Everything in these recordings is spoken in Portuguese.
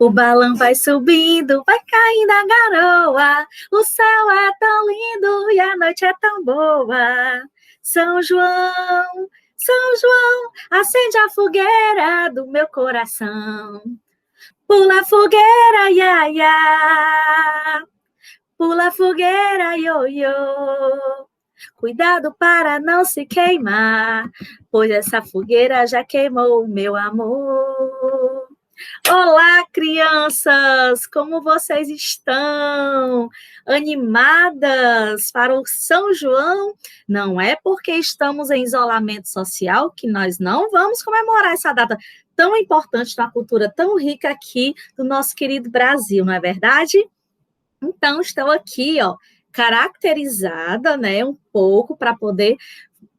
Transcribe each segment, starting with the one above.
O balão vai subindo, vai caindo a garoa. O céu é tão lindo e a noite é tão boa. São João, São João, acende a fogueira do meu coração. Pula a fogueira, ia, ia. Pula a fogueira, ioiô. Cuidado para não se queimar, pois essa fogueira já queimou o meu amor. Olá, crianças! Como vocês estão? Animadas para o São João? Não é porque estamos em isolamento social que nós não vamos comemorar essa data tão importante, na cultura tão rica aqui do nosso querido Brasil, não é verdade? Então, estou aqui, ó, caracterizada, né, um pouco para poder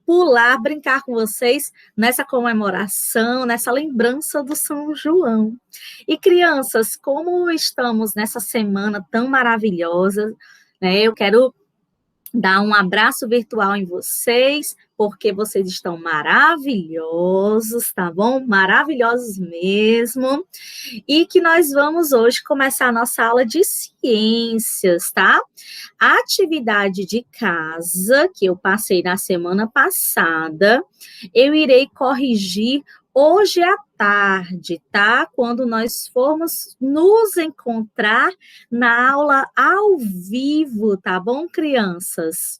pular, brincar com vocês nessa comemoração, nessa lembrança do São João. E crianças, como estamos nessa semana tão maravilhosa, né, eu quero dar um abraço virtual em vocês, porque vocês estão maravilhosos, tá bom? Maravilhosos mesmo. E que nós vamos hoje começar a nossa aula de ciências, tá? A atividade de casa que eu passei na semana passada, eu irei corrigir hoje à tarde, tá? Quando nós formos nos encontrar na aula ao vivo, tá bom, crianças?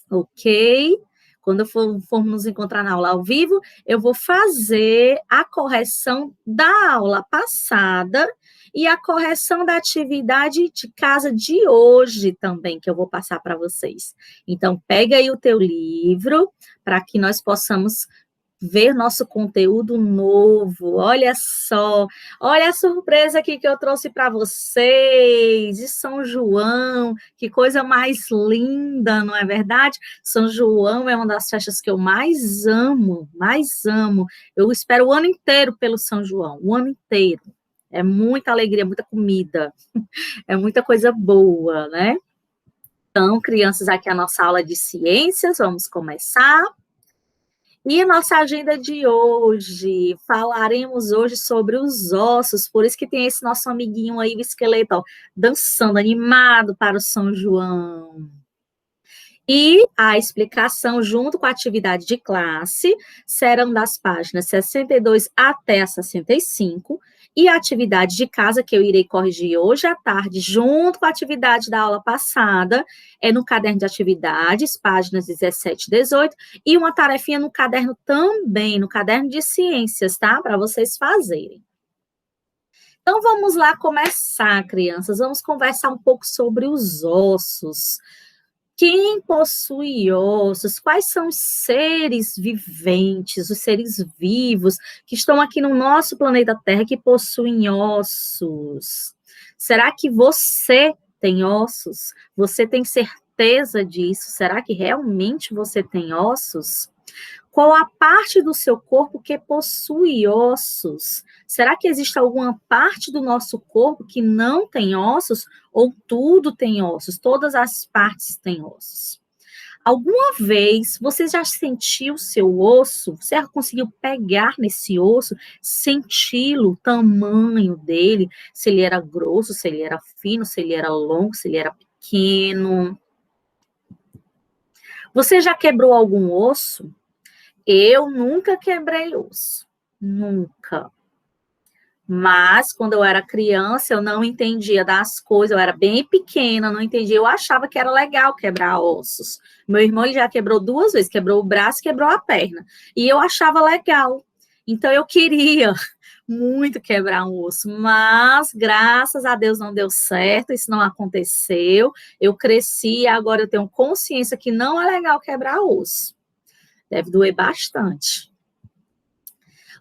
Ok? Quando formos nos encontrar na aula ao vivo, eu vou fazer a correção da aula passada e a correção da atividade de casa de hoje também, que eu vou passar para vocês. Então, pega aí o teu livro para que nós possamos ver nosso conteúdo novo. Olha só, olha a surpresa aqui que eu trouxe para vocês de São João, que coisa mais linda, não é verdade? São João é uma das festas que eu mais amo, mais amo. Eu espero o ano inteiro pelo São João, o ano inteiro. É muita alegria, muita comida, é muita coisa boa, né? Então, crianças, aqui a nossa aula de ciências, vamos começar. E a nossa agenda de hoje, falaremos hoje sobre os ossos, por isso que tem esse nosso amiguinho aí, o esqueleto, ó, dançando, animado para o São João. E a explicação, junto com a atividade de classe, serão das páginas 62 até a 65, e a atividade de casa, que eu irei corrigir hoje à tarde, junto com a atividade da aula passada, é no caderno de atividades, páginas 17 e 18, e uma tarefinha no caderno também, no caderno de ciências, tá? Para vocês fazerem. Então, vamos lá começar, crianças. Vamos conversar um pouco sobre os ossos. Quem possui ossos? Quais são os seres viventes, os seres vivos que estão aqui no nosso planeta Terra que possuem ossos? Será que você tem ossos? Você tem certeza disso? Será que realmente você tem ossos? Qual a parte do seu corpo que possui ossos? Será que existe alguma parte do nosso corpo que não tem ossos? Ou tudo tem ossos? Todas as partes têm ossos? Alguma vez você já sentiu o seu osso? Você já conseguiu pegar nesse osso, senti-lo, o tamanho dele? Se ele era grosso, se ele era fino, se ele era longo, se ele era pequeno? Você já quebrou algum osso? Eu nunca quebrei osso, nunca. Mas, quando eu era criança, eu não entendia das coisas, eu era bem pequena, não entendia, eu achava que era legal quebrar ossos. Meu irmão ele já quebrou 2 vezes, quebrou o braço e quebrou a perna. E eu achava legal. Então, eu queria muito quebrar um osso, mas, graças a Deus, não deu certo, isso não aconteceu. Eu cresci e agora eu tenho consciência que não é legal quebrar osso. Deve doer bastante.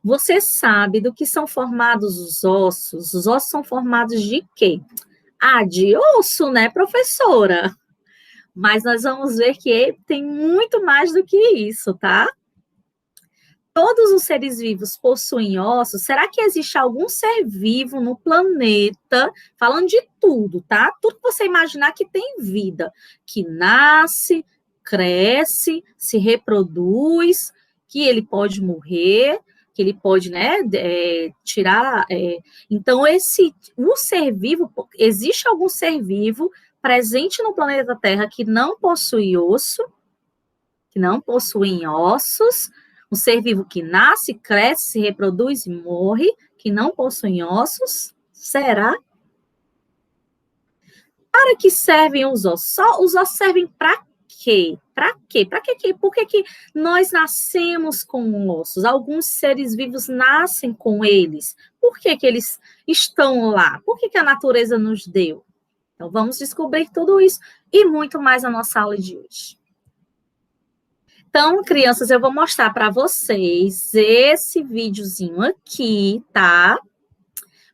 Você sabe do que são formados os ossos? Os ossos são formados de quê? Ah, de osso, né, professora? Mas nós vamos ver que tem muito mais do que isso, tá? Todos os seres vivos possuem ossos. Será que existe algum ser vivo no planeta, falando de tudo, tá? Tudo que você imaginar que tem vida, que nasce, cresce, se reproduz, que ele pode morrer, que ele pode, né, tirar. Então, o ser vivo, existe algum ser vivo presente no planeta Terra que não possui osso, que não possuem ossos, um ser vivo que nasce, cresce, se reproduz e morre, que não possuem ossos? Será? Para que servem os ossos? Só os ossos servem para quê? Para quê? Para quê? Por que nós nascemos com ossos? Alguns seres vivos nascem com eles. Por que eles estão lá? Por que a natureza nos deu? Então, vamos descobrir tudo isso e muito mais na nossa aula de hoje. Então, crianças, eu vou mostrar para vocês esse videozinho aqui, tá?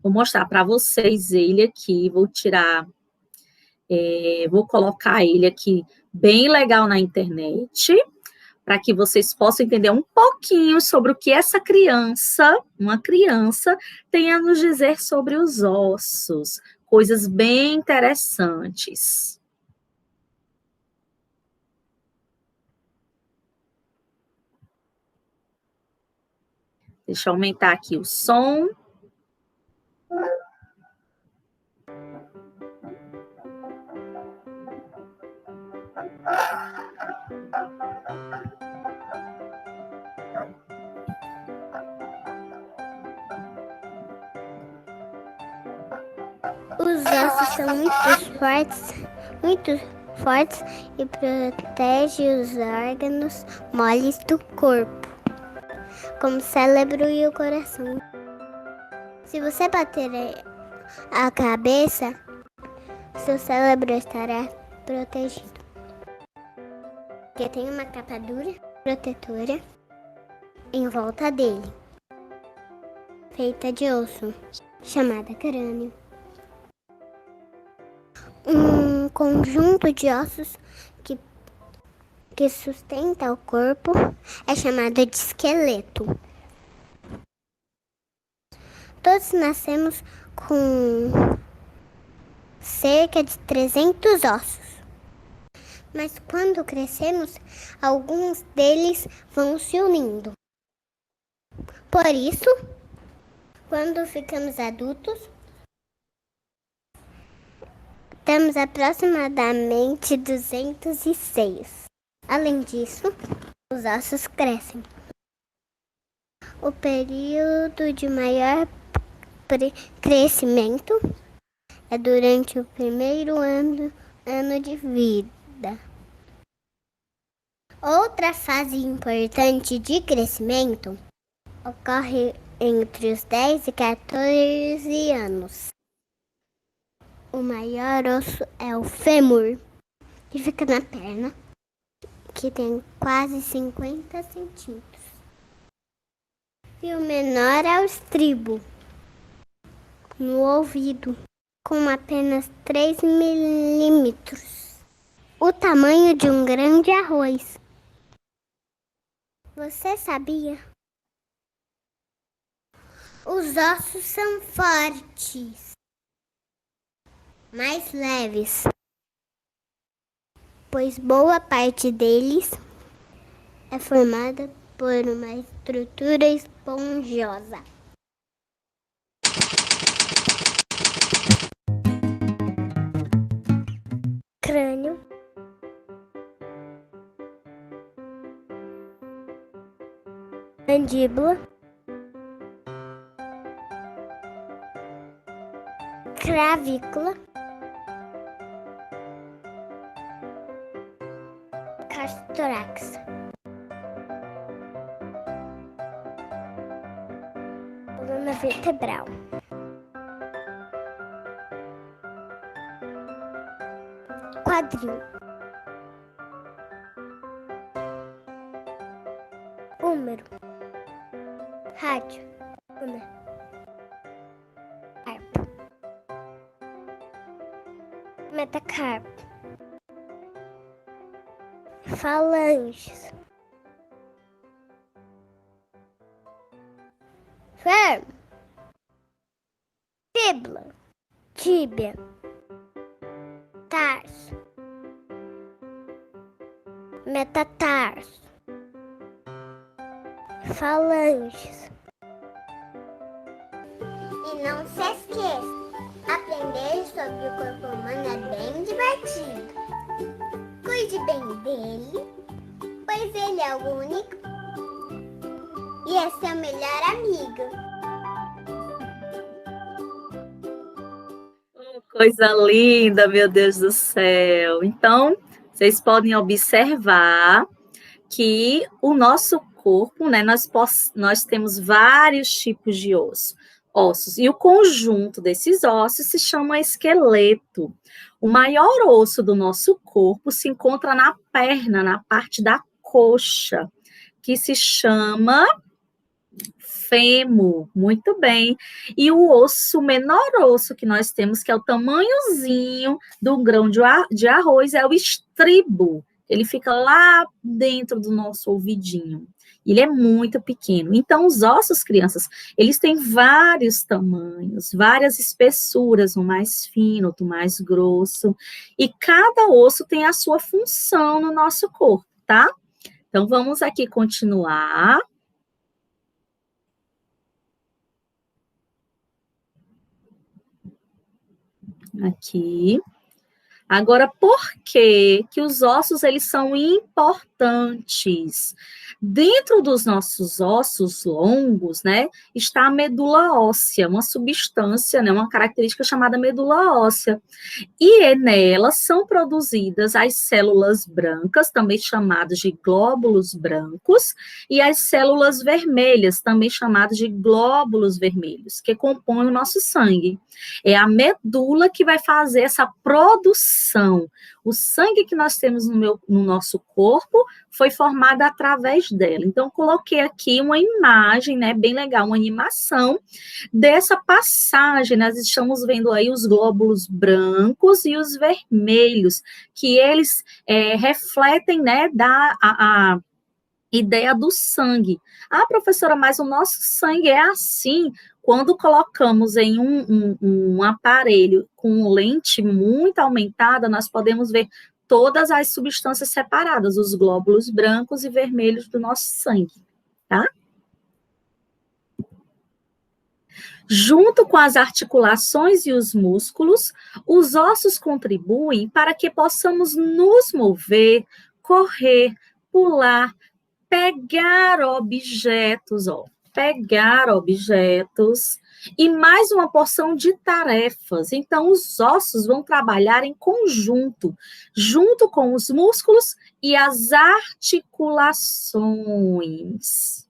Vou mostrar para vocês ele aqui, vou tirar, vou colocar ele aqui bem legal na internet, para que vocês possam entender um pouquinho sobre o que essa criança, uma criança, tem a nos dizer sobre os ossos, coisas bem interessantes. Deixa eu aumentar aqui o som. Os ossos são muito fortes e protegem os órgãos moles do corpo, como o cérebro e o coração. Se você bater a cabeça, seu cérebro estará protegido, porque tem uma capa dura protetora em volta dele, feita de osso, chamada crânio. Um conjunto de ossos que sustenta o corpo é chamado de esqueleto. Todos nascemos com cerca de 300 ossos. Mas quando crescemos, alguns deles vão se unindo. Por isso, quando ficamos adultos, temos aproximadamente 206. Além disso, os ossos crescem. O período de maior crescimento é durante o primeiro ano de vida. Outra fase importante de crescimento ocorre entre os 10 e 14 anos. O maior osso é o fêmur, que fica na perna, que tem quase 50 centímetros. E o menor é o estribo, no ouvido, com apenas 3 milímetros. O tamanho de um grande arroz. Você sabia? Os ossos são fortes, mais leves, pois boa parte deles é formada por uma estrutura esponjosa. Crânio, mandíbula, clavícula, tórax, coluna vertebral, quadril, húmero, rádio, carpo, metacarpo, falanges, fêmur, fíbula, tíbia, tarso, metatarso, falanges, não se esqueça, aprender sobre o corpo humano é bem divertido. Cuide bem dele, pois ele é o único e é seu melhor amigo. Coisa linda, meu Deus do céu. Então, vocês podem observar que o nosso corpo, né, nós temos vários tipos de ossos, e o conjunto desses ossos se chama esqueleto. O maior osso do nosso corpo se encontra na perna, na parte da coxa, que se chama fêmur, muito bem. E o menor osso que nós temos, que é o tamanhozinho do grão de arroz, é o estribo. Ele fica lá dentro do nosso ouvidinho. Ele é muito pequeno. Então, os ossos, crianças, eles têm vários tamanhos, várias espessuras, um mais fino, outro mais grosso. E cada osso tem a sua função no nosso corpo, tá? Então, vamos aqui continuar. Aqui. Agora, por que os ossos, eles são importantes? Dentro dos nossos ossos longos, né, está a medula óssea, uma substância, né, uma característica chamada medula óssea. E nelas são produzidas as células brancas, também chamadas de glóbulos brancos, e as células vermelhas, também chamadas de glóbulos vermelhos, que compõem o nosso sangue. É a medula que vai fazer essa produção. O sangue que nós temos no nosso corpo foi formado através dela. Então, coloquei aqui uma imagem, né, bem legal, uma animação dessa passagem. Nós estamos vendo aí os glóbulos brancos e os vermelhos, que eles refletem, né, a ideia do sangue. Ah, professora, mas o nosso sangue é assim. Quando colocamos em um aparelho com lente muito aumentada, nós podemos ver todas as substâncias separadas, os glóbulos brancos e vermelhos do nosso sangue, tá? Junto com as articulações e os músculos, os ossos contribuem para que possamos nos mover, correr, pular, pegar objetos, e mais uma porção de tarefas. Então, os ossos vão trabalhar em conjunto, junto com os músculos e as articulações.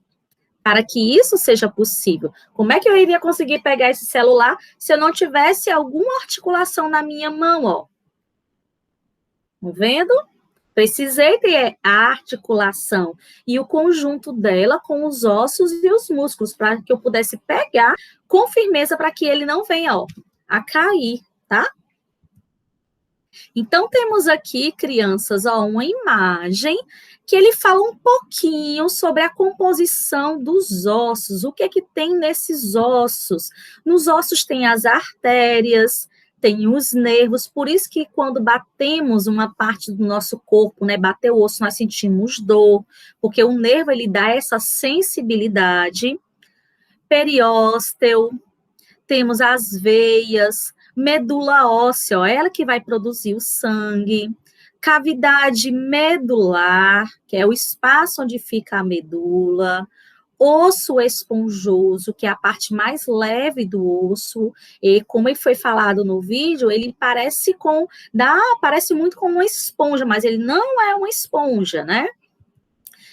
Para que isso seja possível, como é que eu iria conseguir pegar esse celular se eu não tivesse alguma articulação na minha mão, ó? Estão vendo? Precisei ter a articulação e o conjunto dela com os ossos e os músculos, para que eu pudesse pegar com firmeza, para que ele não venha, ó, a cair, tá? Então, temos aqui, crianças, ó, uma imagem que ele fala um pouquinho sobre a composição dos ossos, o que é que tem nesses ossos. Nos ossos tem as artérias, tem os nervos, por isso que quando batemos uma parte do nosso corpo, né, bater o osso, nós sentimos dor, porque o nervo, ele dá essa sensibilidade. Periósteo, temos as veias, medula óssea, ó, ela que vai produzir o sangue, cavidade medular, que é o espaço onde fica a medula, osso esponjoso, que é a parte mais leve do osso, e como ele foi falado no vídeo, ele parece muito com uma esponja, mas ele não é uma esponja, né?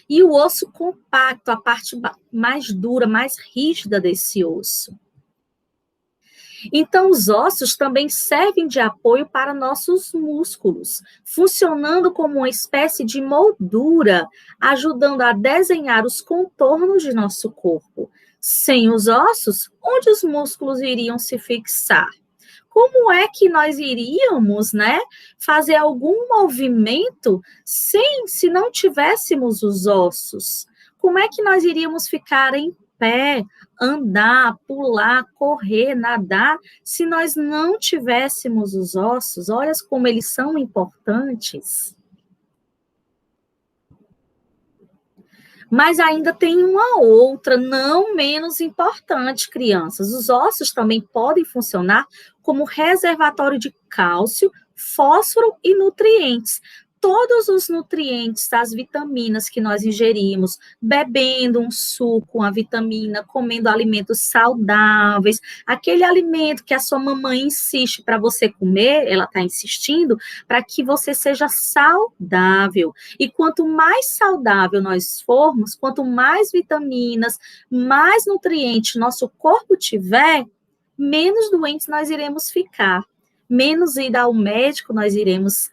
E o osso compacto, a parte mais dura, mais rígida desse osso. Então, os ossos também servem de apoio para nossos músculos, funcionando como uma espécie de moldura, ajudando a desenhar os contornos de nosso corpo. Sem os ossos, onde os músculos iriam se fixar? Como é que nós iríamos, né, fazer algum movimento se não tivéssemos os ossos? Como é que nós iríamos ficar em pé, andar, pular, correr, nadar, se nós não tivéssemos os ossos? Olha como eles são importantes. Mas ainda tem uma outra, não menos importante, crianças. Os ossos também podem funcionar como reservatório de cálcio, fósforo e nutrientes. Todos os nutrientes, as vitaminas que nós ingerimos, bebendo um suco, uma vitamina, comendo alimentos saudáveis, aquele alimento que a sua mamãe insiste para você comer, ela está insistindo para que você seja saudável. E quanto mais saudável nós formos, quanto mais vitaminas, mais nutrientes nosso corpo tiver, menos doentes nós iremos ficar. Menos ir ao médico nós iremos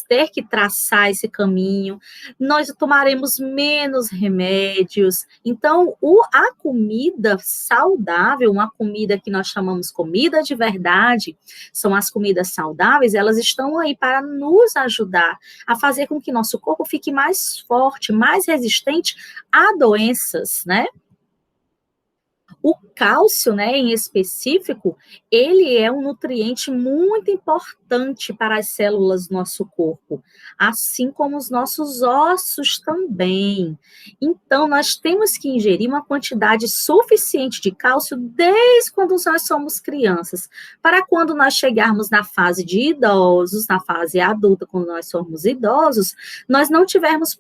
ter que traçar esse caminho, nós tomaremos menos remédios. Então, a comida saudável, uma comida que nós chamamos comida de verdade, são as comidas saudáveis, elas estão aí para nos ajudar a fazer com que nosso corpo fique mais forte, mais resistente a doenças, né? O cálcio, né, em específico, ele é um nutriente muito importante para as células do nosso corpo, assim como os nossos ossos também. Então, nós temos que ingerir uma quantidade suficiente de cálcio desde quando nós somos crianças, para quando nós chegarmos na fase de idosos, na fase adulta, quando nós somos idosos, nós não tivermos,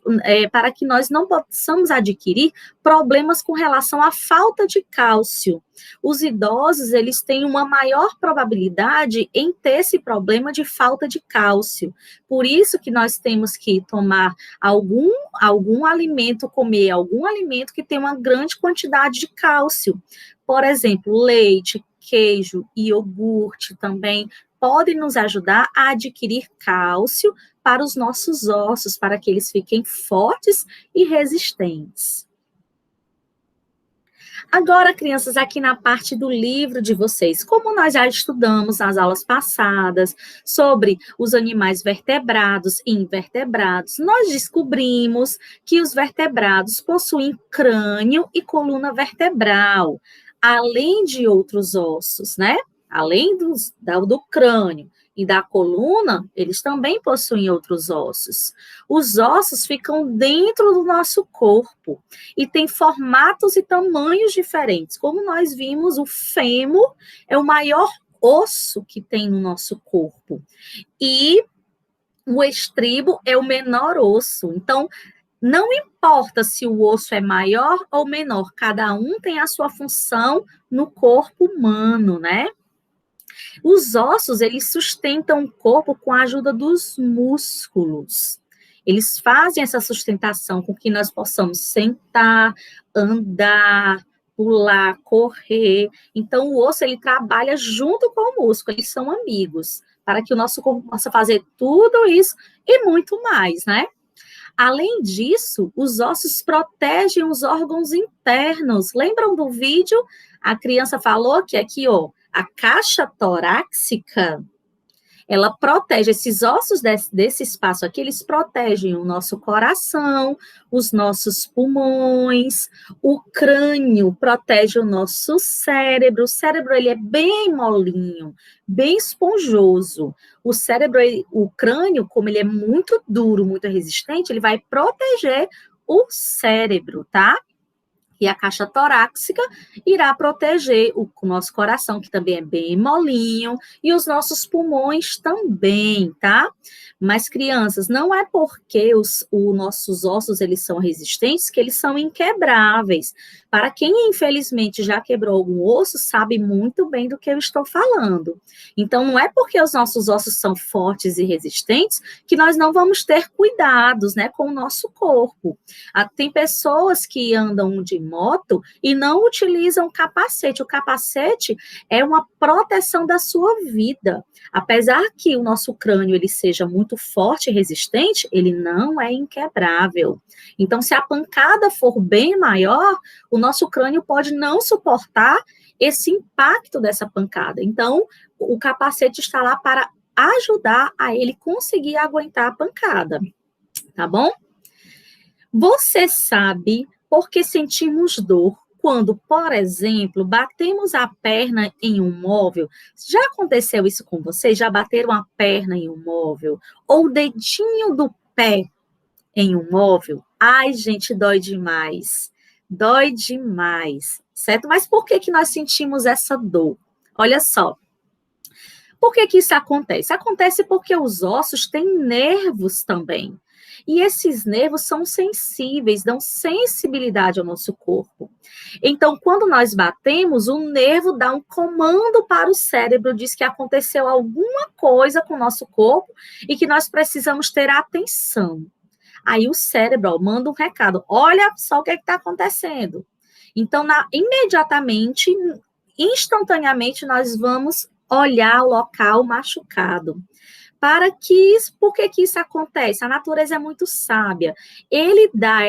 para que nós não possamos adquirir problemas com relação à falta de cálcio. Os idosos, eles têm uma maior probabilidade em ter esse problema de falta de cálcio. Por isso que nós temos que tomar algum alimento, comer algum alimento que tem uma grande quantidade de cálcio. Por exemplo, leite, queijo e iogurte também podem nos ajudar a adquirir cálcio para os nossos ossos, para que eles fiquem fortes e resistentes. Agora, crianças, aqui na parte do livro de vocês, como nós já estudamos nas aulas passadas sobre os animais vertebrados e invertebrados, nós descobrimos que os vertebrados possuem crânio e coluna vertebral, além de outros ossos, né? Além do crânio e da coluna, eles também possuem outros ossos. Os ossos ficam dentro do nosso corpo e têm formatos e tamanhos diferentes. Como nós vimos, o fêmur é o maior osso que tem no nosso corpo e o estribo é o menor osso. Então, não importa se o osso é maior ou menor, cada um tem a sua função no corpo humano, né? Os ossos, eles sustentam o corpo com a ajuda dos músculos. Eles fazem essa sustentação com que nós possamos sentar, andar, pular, correr. Então, o osso, ele trabalha junto com o músculo, eles são amigos, para que o nosso corpo possa fazer tudo isso e muito mais, né? Além disso, os ossos protegem os órgãos internos. Lembram do vídeo? A criança falou que aqui, ó, a caixa torácica, ela protege, esses ossos desse espaço aqui, eles protegem o nosso coração, os nossos pulmões, o crânio protege o nosso cérebro. O cérebro, ele é bem molinho, bem esponjoso. O cérebro, o crânio, como ele é muito duro, muito resistente, ele vai proteger o cérebro, tá? E a caixa torácica irá proteger o nosso coração, que também é bem molinho, e os nossos pulmões também, tá? Mas, crianças, não é porque os nossos ossos, eles são resistentes, que eles são inquebráveis. Para quem, infelizmente, já quebrou algum osso, sabe muito bem do que eu estou falando. Então, não é porque os nossos ossos são fortes e resistentes que nós não vamos ter cuidados, né, com o nosso corpo. Tem pessoas que andam de moto e não utilizam capacete. O capacete é uma proteção da sua vida. Apesar que o nosso crânio ele seja muito forte e resistente, ele não é inquebrável. Então, se a pancada for bem maior, o nosso crânio pode não suportar esse impacto dessa pancada. Então, o capacete está lá para ajudar a ele conseguir aguentar a pancada. Tá bom? Você sabe por que sentimos dor quando, por exemplo, batemos a perna em um móvel? Já aconteceu isso com vocês? Já bateram a perna em um móvel? Ou o dedinho do pé em um móvel? Ai, gente, dói demais. Dói demais, certo? Mas por que que nós sentimos essa dor? Olha só. Por que que isso acontece? Acontece porque os ossos têm nervos também. E esses nervos são sensíveis, dão sensibilidade ao nosso corpo. Então, quando nós batemos, o nervo dá um comando para o cérebro, diz que aconteceu alguma coisa com o nosso corpo e que nós precisamos ter atenção. Aí o cérebro manda um recado, olha só o que está acontecendo. Então, imediatamente, instantaneamente, nós vamos olhar o local machucado. Por que que isso acontece? A natureza é muito sábia. Ele dá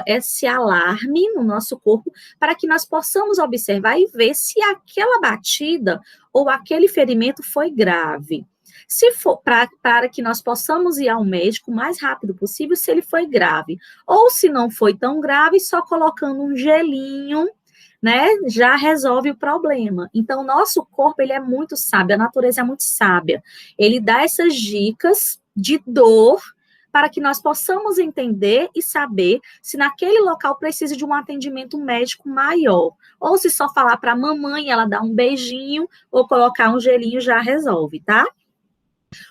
esse alarme no nosso corpo para que nós possamos observar e ver se aquela batida ou aquele ferimento foi grave. Se for para que nós possamos ir ao médico o mais rápido possível, se ele foi grave. Ou se não foi tão grave, só colocando um gelinho, né, já resolve o problema. Então, o nosso corpo, ele é muito sábio, a natureza é muito sábia. Ele dá essas dicas de dor para que nós possamos entender e saber se naquele local precisa de um atendimento médico maior. Ou se só falar para a mamãe, ela dá um beijinho, ou colocar um gelinho, já resolve, tá?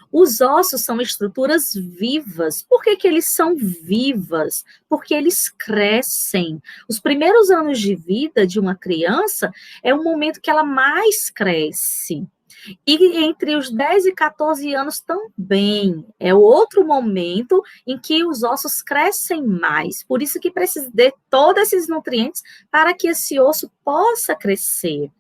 Os ossos são estruturas vivas. Por que que eles são vivas? Porque eles crescem. Os primeiros anos de vida de uma criança é o momento que ela mais cresce. E entre os 10 e 14 anos também. É o outro momento em que os ossos crescem mais. Por isso que precisa de todos esses nutrientes para que esse osso possa crescer.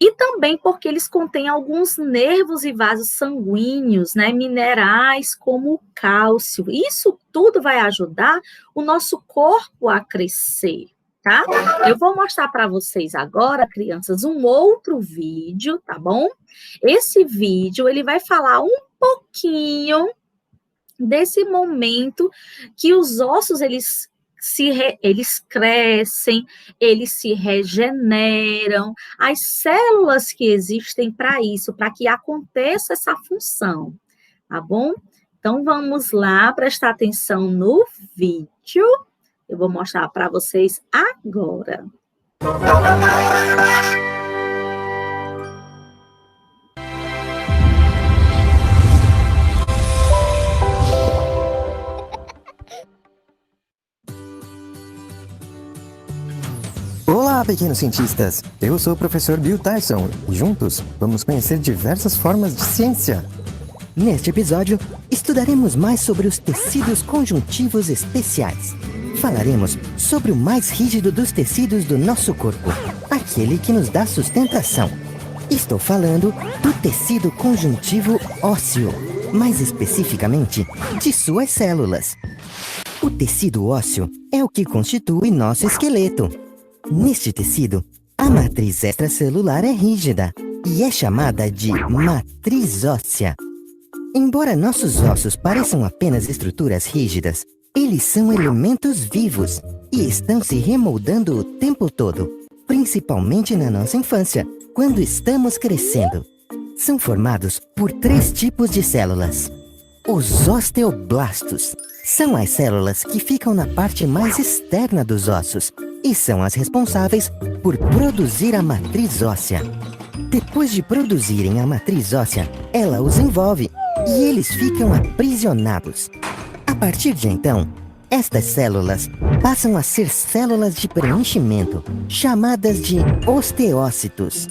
E também porque eles contêm alguns nervos e vasos sanguíneos, né, minerais como o cálcio. Isso tudo vai ajudar o nosso corpo a crescer, tá? Eu vou mostrar para vocês agora, crianças, um outro vídeo, tá bom? Esse vídeo, ele vai falar um pouquinho desse momento que os ossos, eles crescem, eles se regeneram, as células que existem para isso, para que aconteça essa função, tá bom? Então, vamos lá, prestar atenção no vídeo. Eu vou mostrar para vocês agora. Olá, pequenos cientistas! Eu sou o professor Bill Tyson e juntos vamos conhecer diversas formas de ciência. Neste episódio, estudaremos mais sobre os tecidos conjuntivos especiais. Falaremos sobre o mais rígido dos tecidos do nosso corpo, aquele que nos dá sustentação. Estou falando do tecido conjuntivo ósseo, mais especificamente de suas células. O tecido ósseo é o que constitui nosso esqueleto. Neste tecido, a matriz extracelular é rígida e é chamada de matriz óssea. Embora nossos ossos pareçam apenas estruturas rígidas, eles são elementos vivos e estão se remoldando o tempo todo, principalmente na nossa infância, quando estamos crescendo. São formados por 3 tipos de células. Os osteoblastos são as células que ficam na parte mais externa dos ossos e são as responsáveis por produzir a matriz óssea. Depois de produzirem a matriz óssea, ela os envolve e eles ficam aprisionados. A partir de então, estas células passam a ser células de preenchimento, chamadas de osteócitos.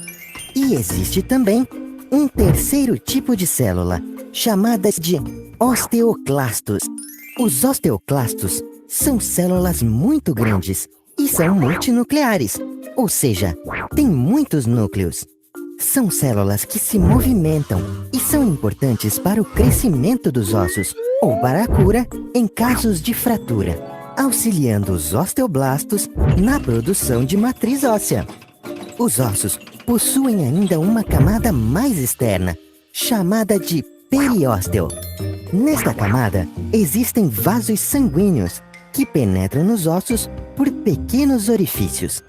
E existe também um terceiro tipo de célula, chamadas de osteoclastos. Os osteoclastos são células muito grandes e são multinucleares, ou seja, têm muitos núcleos. São células que se movimentam e são importantes para o crescimento dos ossos ou para a cura em casos de fratura, auxiliando os osteoblastos na produção de matriz óssea. Os ossos possuem ainda uma camada mais externa, chamada de periósteo. Nesta camada, existem vasos sanguíneos que penetram nos ossos por pequenos orifícios.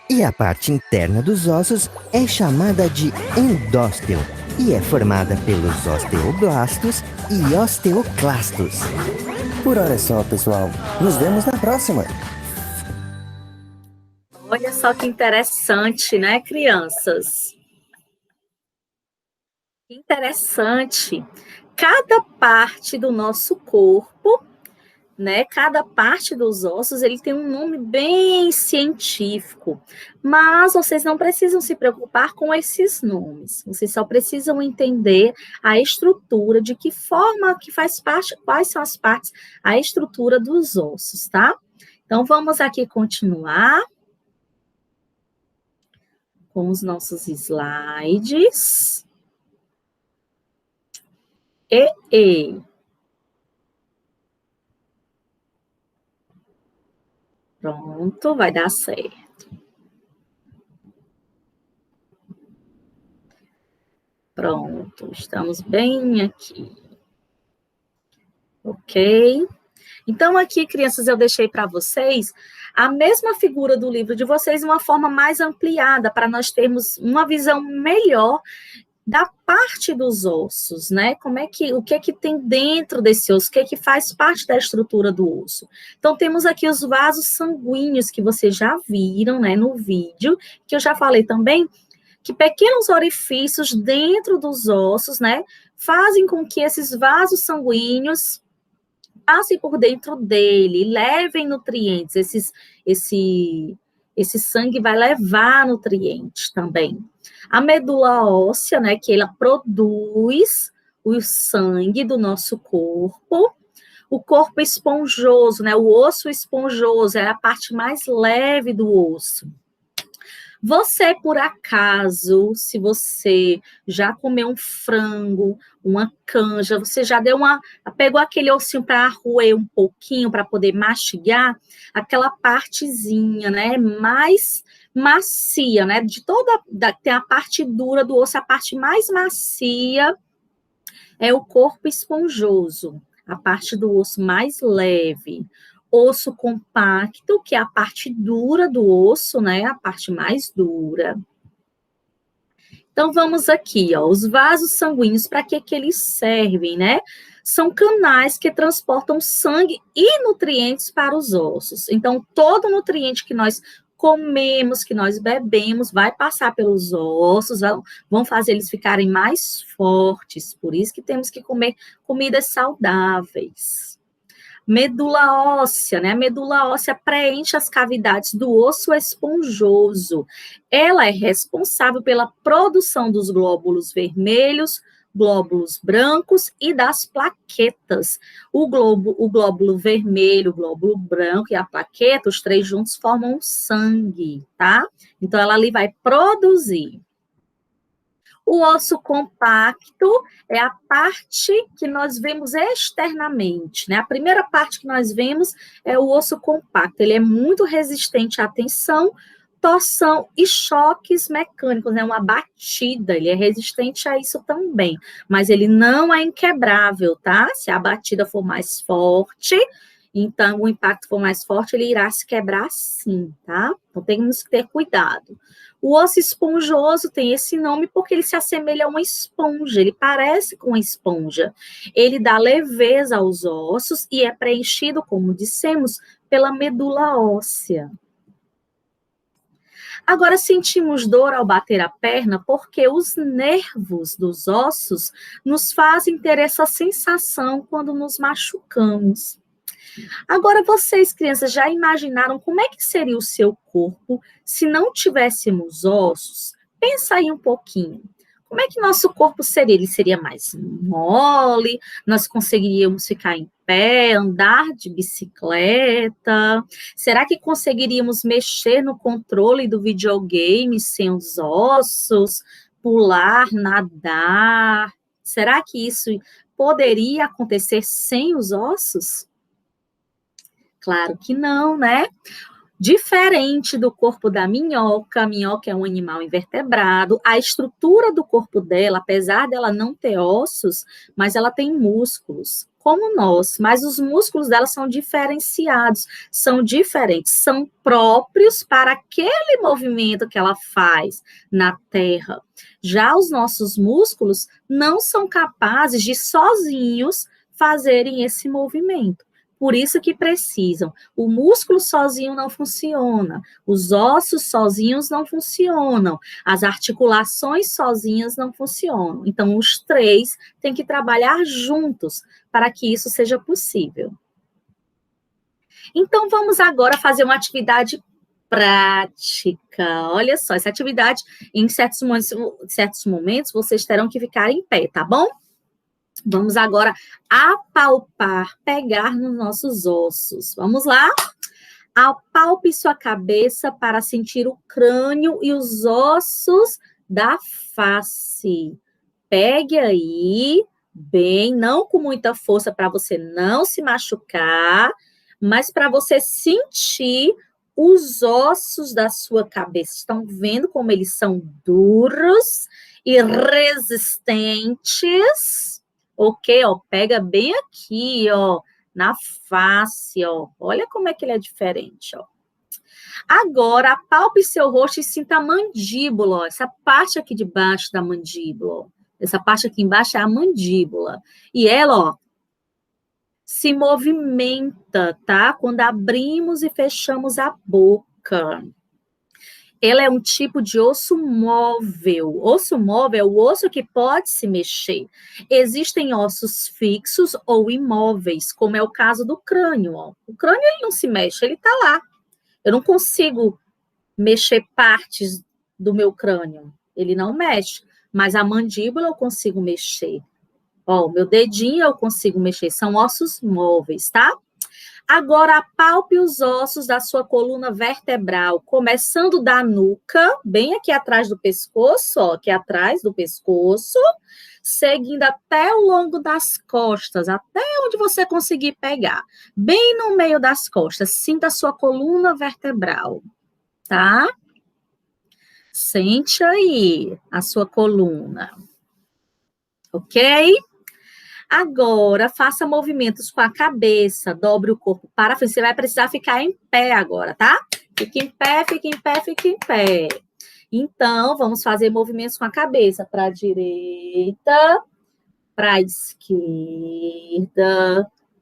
E a parte interna dos ossos é chamada de endósteo e é formada pelos osteoblastos e osteoclastos. Por hora é só, pessoal. Nos vemos na próxima. Olha só que interessante, né, crianças? Que interessante. Cada parte do nosso corpo, né, cada parte dos ossos, ele tem um nome bem científico, mas vocês não precisam se preocupar com esses nomes, vocês só precisam entender a estrutura, de que forma que faz parte, quais são as partes, a estrutura dos ossos, tá? Então, vamos aqui continuar com os nossos slides. E. Pronto, vai dar certo. Pronto, estamos bem aqui. Ok? Então, aqui, crianças, eu deixei para vocês a mesma figura do livro de vocês, de uma forma mais ampliada, para nós termos uma visão melhor da parte dos ossos, né? O que é que tem dentro desse osso, o que é que faz parte da estrutura do osso. Então, temos aqui os vasos sanguíneos, que vocês já viram, né, no vídeo, que eu já falei também, que pequenos orifícios dentro dos ossos, né, fazem com que esses vasos sanguíneos passem por dentro dele, levem nutrientes, esse sangue vai levar nutrientes também. A medula óssea, né, que ela produz o sangue do nosso corpo. O corpo esponjoso, né, o osso esponjoso é a parte mais leve do osso. Você, por acaso, se você já comeu um frango, uma canja, você já pegou aquele ossinho para roer um pouquinho, para poder mastigar, aquela partezinha, né, mais macia, né, tem a parte dura do osso, a parte mais macia é o corpo esponjoso, a parte do osso mais leve. Osso compacto, que é a parte dura do osso, né? A parte mais dura. Então, vamos aqui, ó, os vasos sanguíneos, para que eles servem, né? São canais que transportam sangue e nutrientes para os ossos. Então, todo nutriente que nós comemos, que nós bebemos, vai passar pelos ossos, vão fazer eles ficarem mais fortes. Por isso que temos que comer comidas saudáveis. Medula óssea, né? A medula óssea preenche as cavidades do osso esponjoso. Ela é responsável pela produção dos glóbulos vermelhos, glóbulos brancos e das plaquetas. O glóbulo vermelho, o glóbulo branco e a plaqueta, os três juntos formam o sangue, tá? Então, ela ali vai produzir. O osso compacto é a parte que nós vemos externamente, né? A primeira parte que nós vemos é o osso compacto. Ele é muito resistente à tensão, torção e choques mecânicos, né? Uma batida, ele é resistente a isso também. Mas ele não é inquebrável, tá? Se a batida for mais forte, então o impacto for mais forte, ele irá se quebrar sim, tá? Então temos que ter cuidado. O osso esponjoso tem esse nome porque ele se assemelha a uma esponja, ele parece com uma esponja. Ele dá leveza aos ossos e é preenchido, como dissemos, pela medula óssea. Agora, sentimos dor ao bater a perna porque os nervos dos ossos nos fazem ter essa sensação quando nos machucamos. Agora, vocês, crianças, já imaginaram como é que seria o seu corpo se não tivéssemos ossos? Pensa aí um pouquinho. Como é que nosso corpo seria? Ele seria mais mole? Nós conseguiríamos ficar em pé, andar de bicicleta? Será que conseguiríamos mexer no controle do videogame sem os ossos? Pular, nadar? Será que isso poderia acontecer sem os ossos? Claro que não, né? Diferente do corpo da minhoca, a minhoca é um animal invertebrado, a estrutura do corpo dela, apesar dela não ter ossos, mas ela tem músculos, como nós, mas os músculos dela são diferenciados, são diferentes, são próprios para aquele movimento que ela faz na terra. Já os nossos músculos não são capazes de sozinhos fazerem esse movimento. Por isso que precisam. O músculo sozinho não funciona, os ossos sozinhos não funcionam, as articulações sozinhas não funcionam. Então, os três têm que trabalhar juntos para que isso seja possível. Então, vamos agora fazer uma atividade prática. Olha só, essa atividade, em certos momentos, vocês terão que ficar em pé, tá bom? Vamos agora apalpar, pegar nos nossos ossos. Vamos lá? Apalpe sua cabeça para sentir o crânio e os ossos da face. Pegue aí, bem, não com muita força para você não se machucar, mas para você sentir os ossos da sua cabeça. Estão vendo como eles são duros e resistentes? Ok, ó, pega bem aqui, ó, na face, ó. Olha como é que ele é diferente, ó. Agora, apalpe seu rosto e sinta a mandíbula, ó, essa parte aqui de baixo da mandíbula, ó. Essa parte aqui embaixo é a mandíbula. E ela, ó, se movimenta, tá? Quando abrimos e fechamos a boca. Ela é um tipo de osso móvel. Osso móvel é o osso que pode se mexer. Existem ossos fixos ou imóveis, como é o caso do crânio. Ó. O crânio ele não se mexe, ele está lá. Eu não consigo mexer partes do meu crânio. Ele não mexe. Mas a mandíbula eu consigo mexer. Ó, o meu dedinho eu consigo mexer. São ossos móveis, tá? Agora, apalpe os ossos da sua coluna vertebral, começando da nuca, bem aqui atrás do pescoço, ó, aqui atrás do pescoço, seguindo até o longo das costas, até onde você conseguir pegar. Bem no meio das costas, sinta a sua coluna vertebral, tá? Sente aí a sua coluna, ok? Agora, faça movimentos com a cabeça, dobre o corpo para frente. Você vai precisar ficar em pé agora, tá? Fique em pé, fique em pé, fique em pé. Então, vamos fazer movimentos com a cabeça para a direita, para a esquerda,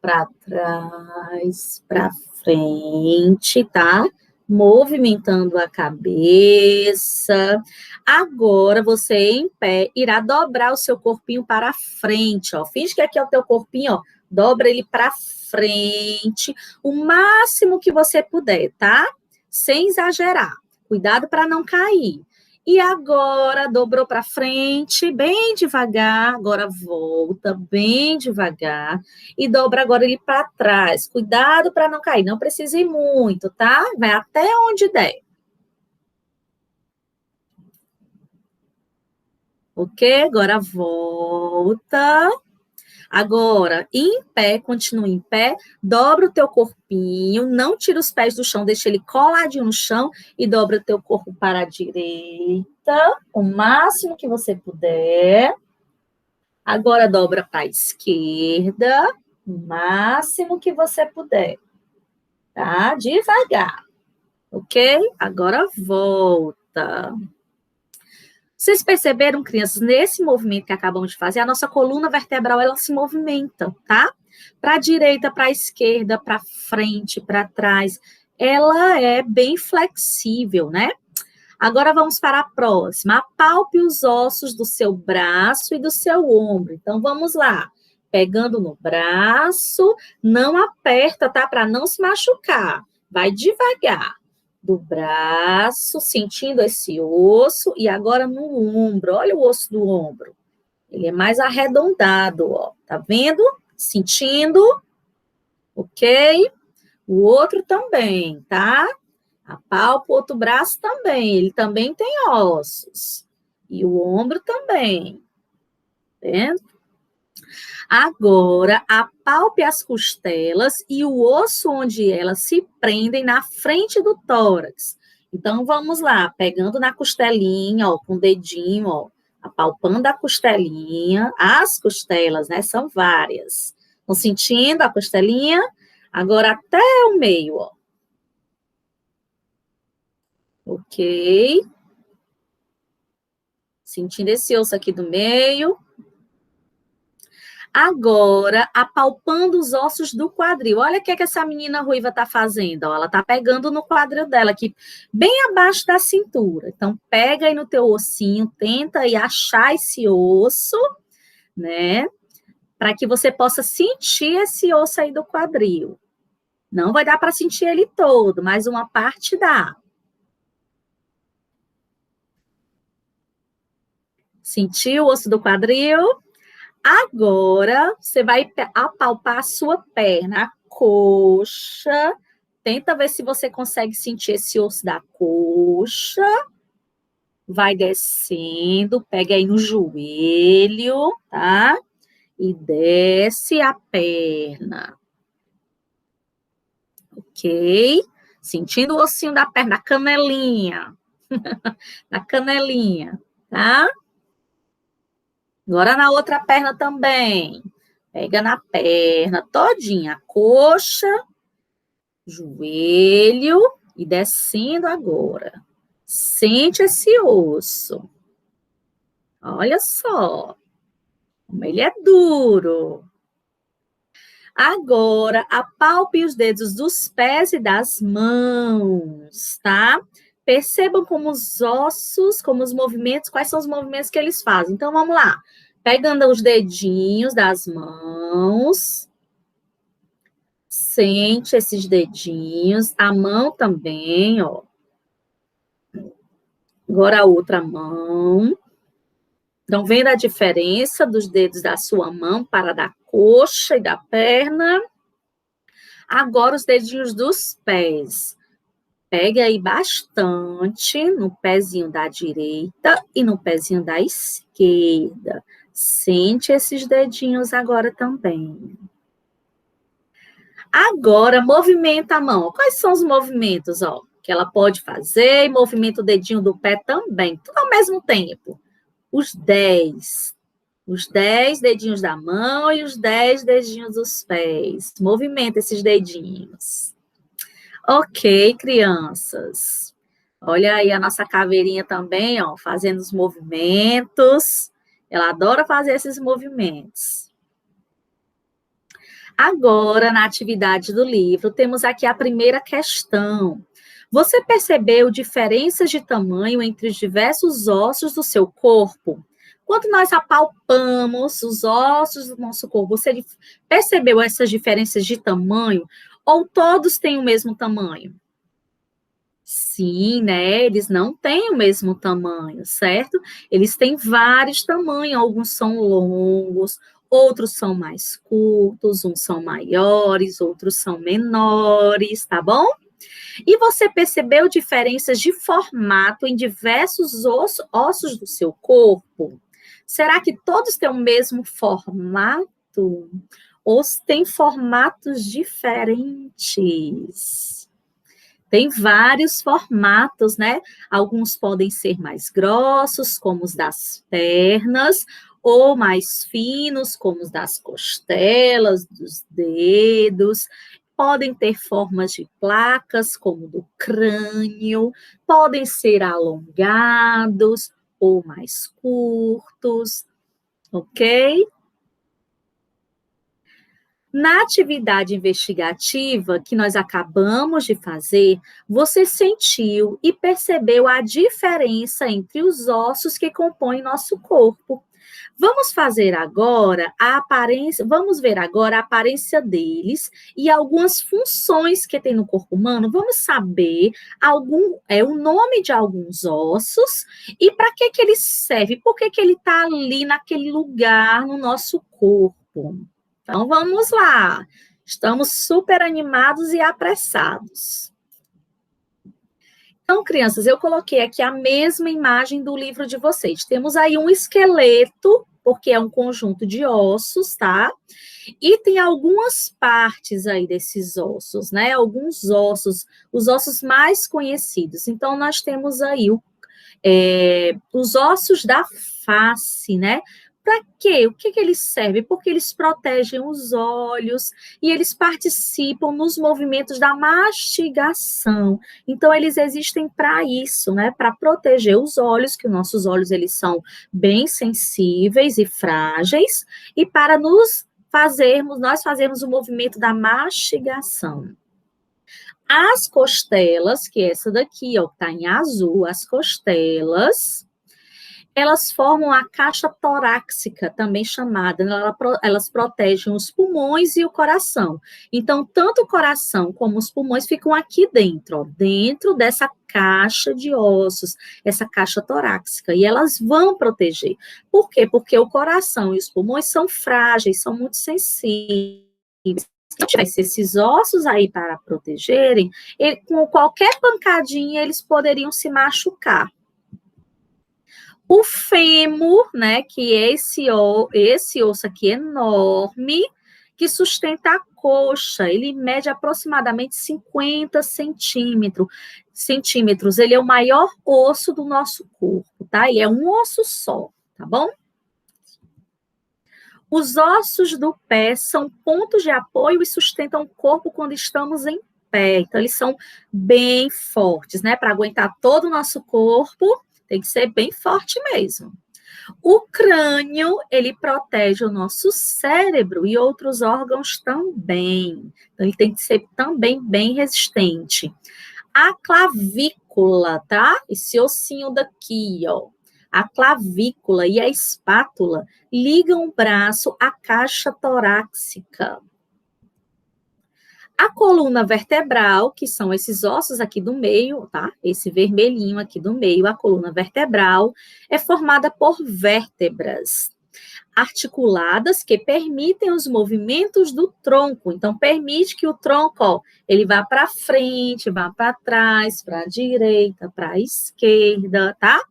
para trás, para frente, tá? Movimentando a cabeça. Agora, você em pé irá dobrar o seu corpinho para frente, ó. Finge que aqui é o teu corpinho, ó. Dobra ele para frente, o máximo que você puder, tá? Sem exagerar. Cuidado para não cair. E agora, dobrou para frente, bem devagar. Agora volta bem devagar. E dobra agora ele para trás. Cuidado para não cair. Não precisa ir muito, tá? Vai até onde der. Ok? Agora volta. Agora, em pé, continua em pé, dobra o teu corpinho, não tira os pés do chão, deixa ele coladinho no chão e dobra o teu corpo para a direita, o máximo que você puder. Agora dobra para a esquerda, o máximo que você puder. Tá? Devagar. Ok? Agora volta. Vocês perceberam, crianças, nesse movimento que acabamos de fazer, a nossa coluna vertebral, ela se movimenta, tá? Para a direita, para a esquerda, para frente, para trás. Ela é bem flexível, né? Agora vamos para a próxima. Apalpe os ossos do seu braço e do seu ombro. Então, vamos lá. Pegando no braço, não aperta, tá? Para não se machucar. Vai devagar. Do braço, sentindo esse osso, e agora no ombro. Olha o osso do ombro. Ele é mais arredondado, ó. Tá vendo? Sentindo. Ok? O outro também, tá? Apalpa o outro braço também. Ele também tem ossos. E o ombro também. Tá vendo? Agora, apalpe as costelas e o osso onde elas se prendem na frente do tórax. Então, vamos lá, pegando na costelinha, ó, com o dedinho, ó, apalpando a costelinha, as costelas, né, são várias. Estão sentindo a costelinha? Agora, até o meio, ó. Ok. Sentindo esse osso aqui do meio. Agora, apalpando os ossos do quadril. Olha o que essa menina ruiva está fazendo. Ó. Ela está pegando no quadril dela, aqui, bem abaixo da cintura. Então, pega aí no teu ossinho, tenta aí achar esse osso, né? Para que você possa sentir esse osso aí do quadril. Não vai dar para sentir ele todo, mas uma parte dá. Sentiu o osso do quadril? Agora, você vai apalpar a sua perna, a coxa. Tenta ver se você consegue sentir esse osso da coxa. Vai descendo, pega aí no joelho, tá? E desce a perna. Ok? Sentindo o ossinho da perna, a canelinha. Na canelinha, tá? Agora na outra perna também. Pega na perna todinha, coxa, joelho e descendo agora. Sente esse osso. Olha só, como ele é duro. Agora, apalpe os dedos dos pés e das mãos, tá? Percebam como os ossos, como os movimentos, quais são os movimentos que eles fazem. Então, vamos lá. Pegando os dedinhos das mãos. Sente esses dedinhos. A mão também, ó. Agora a outra mão. Estão vendo a diferença dos dedos da sua mão para da coxa e da perna? Agora os dedinhos dos pés. Pegue aí bastante no pezinho da direita e no pezinho da esquerda. Sente esses dedinhos agora também. Agora, movimenta a mão. Quais são os movimentos, ó, que ela pode fazer? E movimenta o dedinho do pé também, tudo ao mesmo tempo. Os 10 dedinhos da mão e os 10 dedinhos dos pés. Movimenta esses dedinhos. Ok, crianças. Olha aí a nossa caveirinha também, ó, fazendo os movimentos. Ela adora fazer esses movimentos. Agora, na atividade do livro, temos aqui a primeira questão. Você percebeu diferenças de tamanho entre os diversos ossos do seu corpo? Quando nós apalpamos os ossos do nosso corpo, você percebeu essas diferenças de tamanho? Ou todos têm o mesmo tamanho? Sim, né? Eles não têm o mesmo tamanho, certo? Eles têm vários tamanhos, alguns são longos, outros são mais curtos, uns são maiores, outros são menores, tá bom? E você percebeu diferenças de formato em diversos ossos do seu corpo? Será que todos têm o mesmo formato? Ou têm formatos diferentes? Tem vários formatos, né? Alguns podem ser mais grossos, como os das pernas, ou mais finos, como os das costelas, dos dedos. Podem ter formas de placas, como do crânio, podem ser alongados ou mais curtos, ok? Na atividade investigativa que nós acabamos de fazer, você sentiu e percebeu a diferença entre os ossos que compõem nosso corpo. Vamos fazer agora a aparência, vamos ver agora a aparência deles e algumas funções que tem no corpo humano. Vamos saber o nome de alguns ossos e para que ele serve, por que ele está ali naquele lugar no nosso corpo. Então, vamos lá. Estamos super animados e apressados. Então, crianças, eu coloquei aqui a mesma imagem do livro de vocês. Temos aí um esqueleto, porque é um conjunto de ossos, tá? E tem algumas partes aí desses ossos, né? Alguns ossos, os ossos mais conhecidos. Então, nós temos aí os ossos da face, né? Para quê? O que eles servem? Porque eles protegem os olhos e eles participam nos movimentos da mastigação. Então, eles existem para isso, né? Para proteger os olhos, que os nossos olhos eles são bem sensíveis e frágeis, e para nos nós fazemos o movimento da mastigação. As costelas, que é essa daqui, ó, que está em azul, as costelas, elas formam a caixa torácica, também chamada, elas protegem os pulmões e o coração. Então, tanto o coração como os pulmões ficam aqui dentro, ó, dentro dessa caixa de ossos, essa caixa torácica, e elas vão proteger. Por quê? Porque o coração e os pulmões são frágeis, são muito sensíveis. Se não tivesse esses ossos aí para protegerem, com qualquer pancadinha eles poderiam se machucar. O fêmur, né, que é esse osso aqui enorme, que sustenta a coxa, ele mede aproximadamente 50 centímetros. Ele é o maior osso do nosso corpo, tá? Ele é um osso só, tá bom? Os ossos do pé são pontos de apoio e sustentam o corpo quando estamos em pé. Então, eles são bem fortes, né? Para aguentar todo o nosso corpo, tem que ser bem forte mesmo. O crânio, ele protege o nosso cérebro e outros órgãos também. Então, ele tem que ser também bem resistente. A clavícula, tá? Esse ossinho daqui, ó. A clavícula e a espátula ligam o braço à caixa torácica. A coluna vertebral, que são esses ossos aqui do meio, tá? Esse vermelhinho aqui do meio, a coluna vertebral, é formada por vértebras articuladas que permitem os movimentos do tronco. Então, permite que o tronco, ó, ele vá para frente, vá para trás, para a direita, para a esquerda, tá?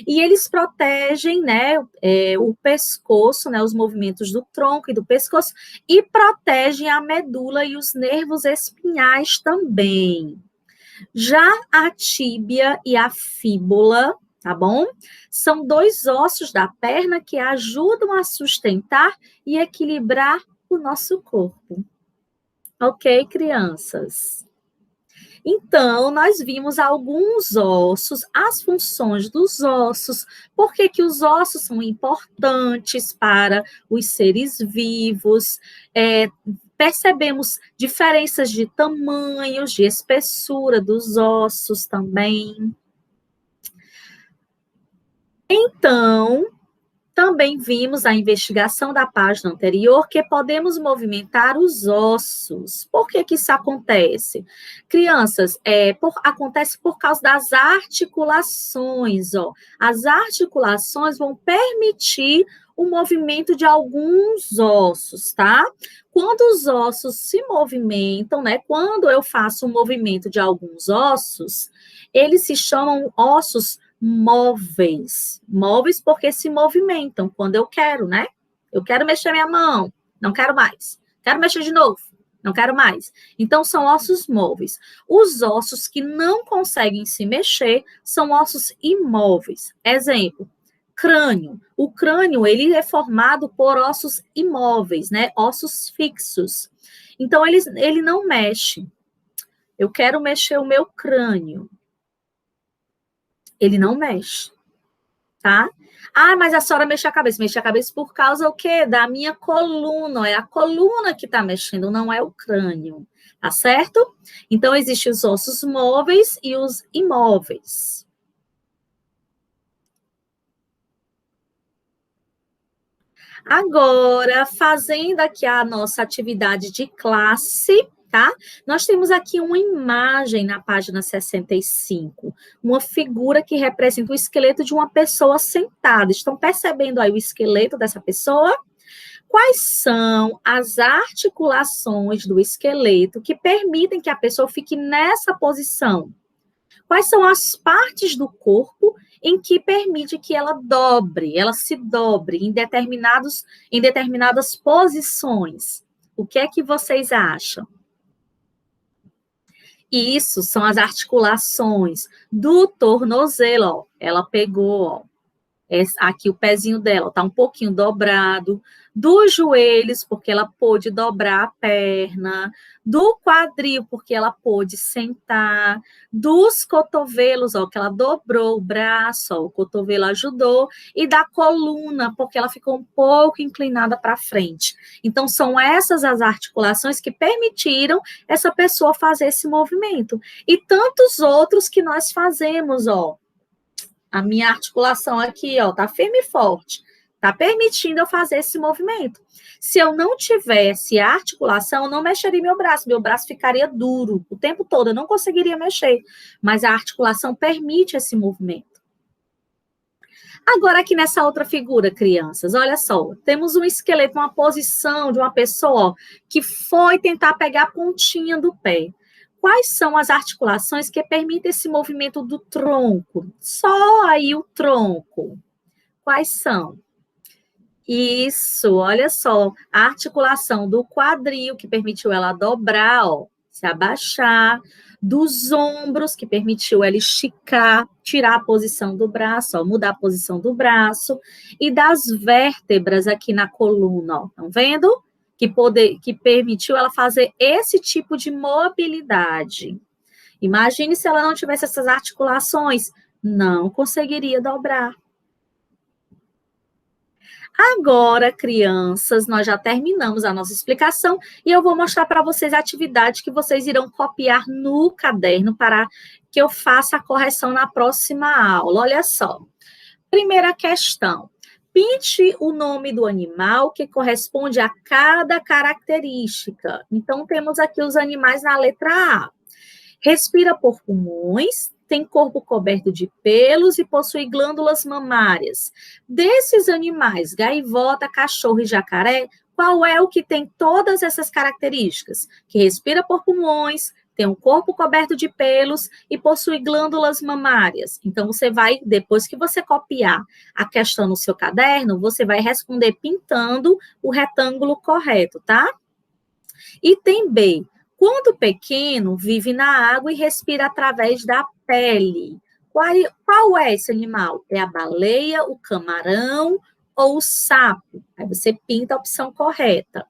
E eles protegem, né, o pescoço, né, os movimentos do tronco e do pescoço, e protegem a medula e os nervos espinhais também. Já a tíbia e a fíbula, tá bom? São dois ossos da perna que ajudam a sustentar e equilibrar o nosso corpo. Ok, crianças? Então, nós vimos alguns ossos, as funções dos ossos, por que os ossos são importantes para os seres vivos, percebemos diferenças de tamanhos, de espessura dos ossos também. Então, também vimos a investigação da página anterior que podemos movimentar os ossos. Por que isso acontece? Crianças, acontece por causa das articulações, ó. As articulações vão permitir o movimento de alguns ossos, tá? Quando os ossos se movimentam, né? Quando eu faço o movimento de alguns ossos, eles se chamam ossos móveis. Móveis porque se movimentam quando eu quero, né? Eu quero mexer minha mão, não quero mais. Quero mexer de novo, não quero mais. Então, são ossos móveis. Os ossos que não conseguem se mexer são ossos imóveis. Exemplo, crânio. O crânio, ele é formado por ossos imóveis, né? Ossos fixos. Então, ele não mexe. Eu quero mexer o meu crânio. Ele não mexe, tá? Ah, mas a senhora mexe a cabeça. Mexe a cabeça por causa o quê? Da minha coluna. É a coluna que está mexendo, não é o crânio, tá certo? Então, existem os ossos móveis e os imóveis. Agora, fazendo aqui a nossa atividade de classe, tá? Nós temos aqui uma imagem na página 65, uma figura que representa o esqueleto de uma pessoa sentada. Estão percebendo aí o esqueleto dessa pessoa? Quais são as articulações do esqueleto que permitem que a pessoa fique nessa posição? Quais são as partes do corpo em que permite que ela se dobre em determinadas posições? O que é que vocês acham? Isso são as articulações do tornozelo, ó. Ela pegou, ó, aqui o pezinho dela está um pouquinho dobrado, dos joelhos, porque ela pôde dobrar a perna, do quadril, porque ela pôde sentar, dos cotovelos, ó, que ela dobrou o braço, ó, o cotovelo ajudou, e da coluna, porque ela ficou um pouco inclinada para frente. Então, são essas as articulações que permitiram essa pessoa fazer esse movimento. E tantos outros que nós fazemos, ó. A minha articulação aqui, ó, tá firme e forte. Tá permitindo eu fazer esse movimento. Se eu não tivesse a articulação, eu não mexeria meu braço ficaria duro o tempo todo, eu não conseguiria mexer. Mas a articulação permite esse movimento. Agora, aqui nessa outra figura, crianças, olha só, temos um esqueleto, uma posição de uma pessoa ó, que foi tentar pegar a pontinha do pé. Quais são as articulações que permitem esse movimento do tronco? Só aí o tronco. Quais são? Isso, olha só, a articulação do quadril, que permitiu ela dobrar, ó, se abaixar, dos ombros, que permitiu ela esticar, tirar a posição do braço, ó, mudar a posição do braço, e das vértebras aqui na coluna, ó, estão vendo? Que permitiu ela fazer esse tipo de mobilidade. Imagine se ela não tivesse essas articulações, não conseguiria dobrar. Agora, crianças, nós já terminamos a nossa explicação e eu vou mostrar para vocês a atividade que vocês irão copiar no caderno para que eu faça a correção na próxima aula. Olha só. Primeira questão. Pinte o nome do animal que corresponde a cada característica. Então, temos aqui os animais na letra A. Respira por pulmões, tem corpo coberto de pelos e possui glândulas mamárias. Desses animais, gaivota, cachorro e jacaré, qual é o que tem todas essas características? Que respira por pulmões, tem um corpo coberto de pelos e possui glândulas mamárias. Então, você vai, depois que você copiar a questão no seu caderno, você vai responder pintando o retângulo correto, tá? Item B. Quando pequeno, vive na água e respira através da pele. Qual é esse animal? É a baleia, o camarão ou o sapo? Aí você pinta a opção correta.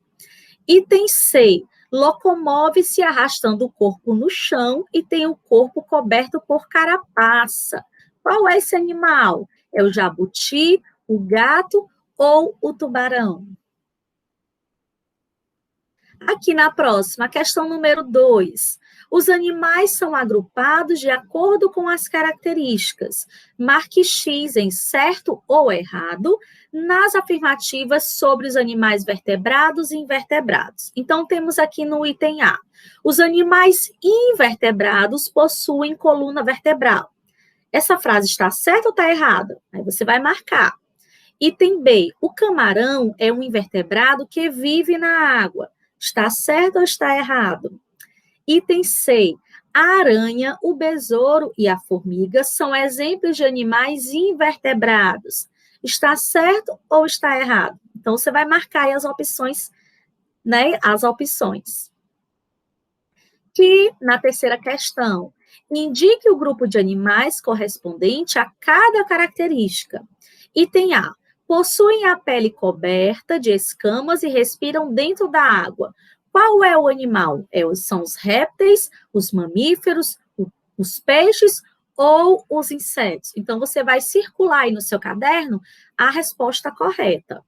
Item C. Locomove-se arrastando o corpo no chão e tem o corpo coberto por carapaça. Qual é esse animal? É o jabuti, o gato ou o tubarão? Aqui na próxima, questão número 2. Os animais são agrupados de acordo com as características. Marque X em certo ou errado nas afirmativas sobre os animais vertebrados e invertebrados. Então, temos aqui no item A. Os animais invertebrados possuem coluna vertebral. Essa frase está certa ou está errada? Aí você vai marcar. Item B. O camarão é um invertebrado que vive na água. Está certo ou está errado? Item C. A aranha, o besouro e a formiga são exemplos de animais invertebrados. Está certo ou está errado? Então, você vai marcar aí as opções, né? As opções. Que, na terceira questão, indique o grupo de animais correspondente a cada característica. Item A. Possuem a pele coberta de escamas e respiram dentro da água. Qual é o animal? São os répteis, os mamíferos, os peixes ou os insetos? Então, você vai circular aí no seu caderno a resposta correta.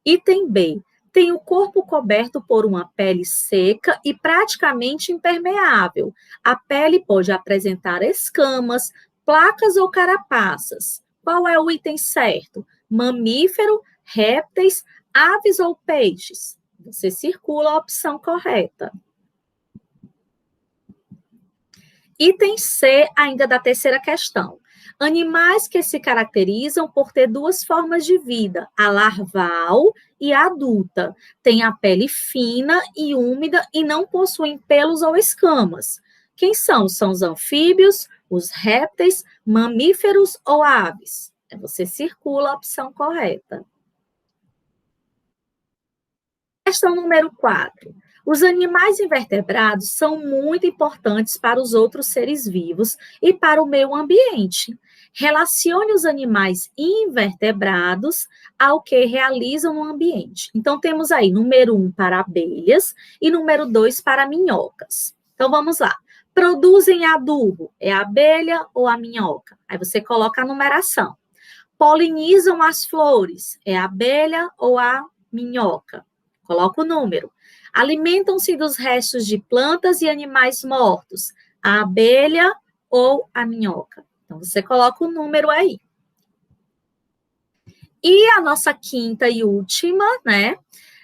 Item B. Tem o corpo coberto por uma pele seca e praticamente impermeável. A pele pode apresentar escamas, placas ou carapaças. Qual é o item certo? Mamífero, répteis, aves ou peixes? Você circula a opção correta. Item C, ainda da terceira questão. Animais que se caracterizam por ter duas formas de vida, a larval e a adulta. Têm a pele fina e úmida e não possuem pelos ou escamas. Quem são? São os anfíbios, os répteis, mamíferos ou aves? Você circula a opção correta. Questão número 4. Os animais invertebrados são muito importantes para os outros seres vivos e para o meio ambiente. Relacione os animais invertebrados ao que realizam no ambiente. Então, temos aí número 1 para abelhas e número 2 para minhocas. Então, vamos lá. Produzem adubo, é a abelha ou a minhoca? Aí você coloca a numeração. Polinizam as flores, é a abelha ou a minhoca? Coloca o número. Alimentam-se dos restos de plantas e animais mortos, a abelha ou a minhoca? Então, você coloca o número aí. E a nossa quinta e última, né?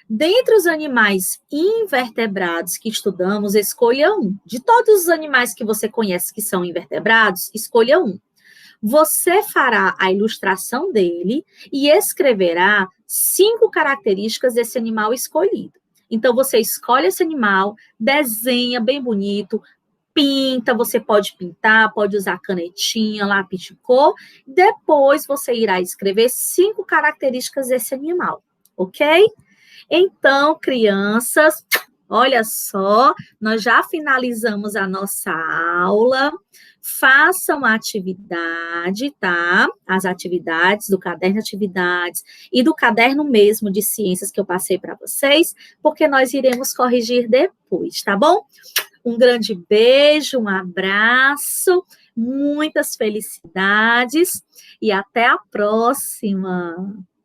Dentre os animais invertebrados que estudamos, escolha um. De todos os animais que você conhece que são invertebrados, escolha um. Você fará a ilustração dele e escreverá 5 características desse animal escolhido. Então, você escolhe esse animal, desenha bem bonito, pinta, você pode pintar, pode usar canetinha, lápis de cor. Depois, você irá escrever 5 características desse animal, ok? Então, crianças, olha só, nós já finalizamos a nossa aula. Façam a atividade, tá? As atividades do caderno de atividades e do caderno mesmo de ciências que eu passei para vocês, porque nós iremos corrigir depois, tá bom? Um grande beijo, um abraço, muitas felicidades e até a próxima!